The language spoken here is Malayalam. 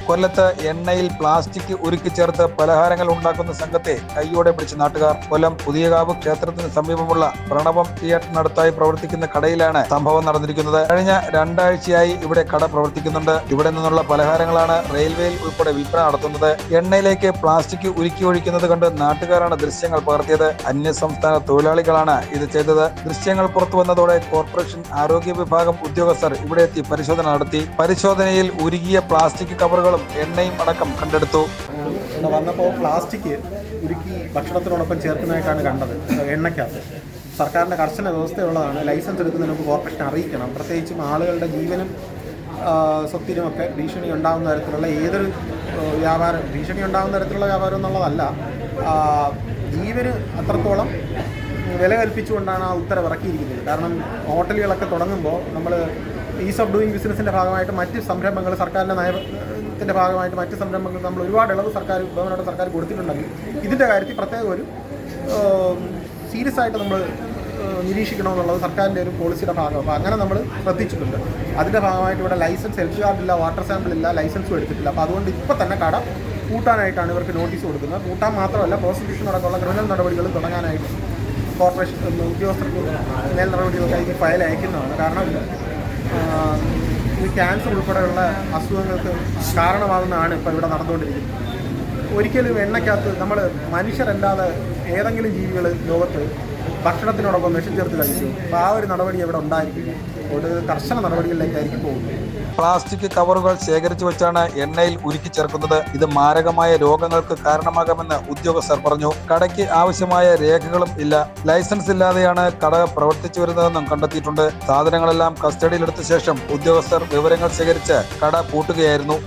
കൊല്ലത്ത് എണ്ണയിൽ പ്ലാസ്റ്റിക് ഉരുക്കി ചേർത്ത് പലഹാരങ്ങൾ ഉണ്ടാക്കുന്ന സംഘത്തെ കൈയോടെ പിടിച്ച് നാട്ടുകാർ. കൊല്ലം പുതിയകാവ് ക്ഷേത്രത്തിന് സമീപമുള്ള പ്രണവം തിയേറ്ററിനടുത്തായി പ്രവർത്തിക്കുന്ന കടയിലാണ് സംഭവം നടന്നിരിക്കുന്നത്. കഴിഞ്ഞ 2 ആഴ്ചയായി ഇവിടെ കട പ്രവർത്തിക്കുന്നുണ്ട്. ഇവിടെ നിന്നുള്ള പലഹാരങ്ങളാണ് റെയിൽവേയിൽ ഉൾപ്പെടെ വിൽപ്പന നടത്തുന്നത്. എണ്ണയിലേക്ക് പ്ലാസ്റ്റിക് ഉരുക്കി ഒഴിക്കുന്നത് കണ്ട് നാട്ടുകാരാണ് ദൃശ്യങ്ങൾ പകർത്തിയത്. അന്യസംസ്ഥാന തൊഴിലാളികളാണ് ഇത് ചെയ്തത്. ദൃശ്യങ്ങൾ പുറത്തു വന്നതോടെ കോർപ്പറേഷൻ ആരോഗ്യ വിഭാഗം ഉദ്യോഗസ്ഥർ ഇവിടെ എത്തി പരിശോധന നടത്തി. പരിശോധനയിൽ ഉരുകിയ പ്ലാസ്റ്റിക് കവറുകളും എണ്ണയും അടക്കം കണ്ടെടുത്തു. വന്നപ്പോൾ പ്ലാസ്റ്റിക് ഉരുക്കി ഭക്ഷണത്തിനോടൊപ്പം ചേർക്കുന്നതായിട്ടാണ് കണ്ടത്. എണ്ണയ്ക്കകത്ത് സർക്കാരിൻ്റെ കർശന വ്യവസ്ഥയുള്ളതാണ്. ലൈസൻസ് എടുക്കുന്നതിന് മുമ്പ് കോർപ്പറേഷൻ അറിയിക്കണം. പ്രത്യേകിച്ചും ആളുകളുടെ ജീവനും സ്വത്തിനുമൊക്കെ ഭീഷണി ഉണ്ടാകുന്ന തരത്തിലുള്ള ഏതൊരു വ്യാപാരം, ഭീഷണി ഉണ്ടാകുന്ന തരത്തിലുള്ള വ്യാപാരം എന്നുള്ളതല്ല, ജീവന് അത്രത്തോളം വില കൽപ്പിച്ചുകൊണ്ടാണ് ആ ഉത്തരവ് ഇറക്കിയിരിക്കുന്നത്. കാരണം ഹോട്ടലുകളൊക്കെ തുടങ്ങുമ്പോൾ നമ്മൾ ഈസ് ഓഫ് ഡൂയിങ് ബിസിനസിൻ്റെ ഭാഗമായിട്ട് മറ്റ് സംരംഭങ്ങൾ, സർക്കാരിൻ്റെ നയത്തിൻ്റെ ഭാഗമായിട്ട് മറ്റ് സംരംഭങ്ങൾ നമ്മൾ ഒരുപാട് ഇളവ് ഗവൺമെൻറ് സർക്കാർ കൊടുത്തിട്ടുണ്ടെങ്കിൽ ഇതിൻ്റെ കാര്യത്തിൽ പ്രത്യേകം ഒരു സീരിയസ് ആയിട്ട് നമ്മൾ നിരീക്ഷിക്കണമെന്നുള്ളത് സർക്കാരിൻ്റെ ഒരു പോളിസിയുടെ ഭാഗം. അപ്പോൾ അങ്ങനെ നമ്മൾ ശ്രദ്ധിച്ചിട്ടുണ്ട്. അതിൻ്റെ ഭാഗമായിട്ട് ഇവിടെ ലൈസൻസ്, ഹെൽത്ത് കാർഡ് ഇല്ല, വാട്ടർ സാമ്പിൾ ഇല്ല, ലൈസൻസും എടുത്തിട്ടില്ല. അപ്പോൾ അതുകൊണ്ട് ഇപ്പോൾ തന്നെ കട പൂട്ടാനായിട്ടാണ് ഇവർക്ക് നോട്ടീസ് കൊടുക്കുന്നത്. പൂട്ടാൻ മാത്രമല്ല, പ്രോസിക്യൂഷൻ അടക്കമുള്ള ക്രിമിനൽ നടപടികൾ തുടങ്ങാനായിട്ട് കോർപ്പറേഷൻ ഉദ്യോഗസ്ഥർക്ക് മേൽ നടപടികൾക്കായി ഫയൽ അയക്കുന്നതാണ്. കാരണം ഈ ക്യാൻസർ ഉൾപ്പെടെയുള്ള അസുഖങ്ങൾക്ക് കാരണമാകുന്നതാണ് ഇപ്പോൾ ഇവിടെ നടന്നുകൊണ്ടിരിക്കുന്നത്. ഒരിക്കലും എണ്ണയ്ക്കകത്ത് നമ്മൾ മനുഷ്യരല്ലാതെ ഏതെങ്കിലും ജീവികൾ ലോകത്ത് ഭക്ഷണത്തിനോടൊപ്പം വിഷം ചേർത്ത് കഴിച്ചു. അപ്പോൾ ആ ഒരു നടപടി ഇവിടെ ഉണ്ടായിരിക്കും. ഒരു കർശന നടപടികളിലേക്കായിരിക്കും പോകുന്നത്. പ്ലാസ്റ്റിക് കവറുകൾ ശേഖരിച്ചു വെച്ചാണ് എണ്ണയിൽ ഉരുക്കി ചേർക്കുന്നത്. ഇത് മാരകമായ രോഗങ്ങൾക്ക് കാരണമാകാമെന്ന് ഉദ്യോഗസ്ഥർ പറഞ്ഞു. കടയ്ക്ക് ആവശ്യമായ രേഖകളും ഇല്ല. ലൈസൻസ് ഇല്ലാതെയാണ് കട പ്രവർത്തിച്ചു വരുന്നതെന്നും കണ്ടെത്തിയിട്ടുണ്ട്. സാധനങ്ങളെല്ലാം കസ്റ്റഡിയിലെടുത്ത ശേഷം ഉദ്യോഗസ്ഥർ വിവരങ്ങൾ ശേഖരിച്ച് കട പൂട്ടുകയായിരുന്നു.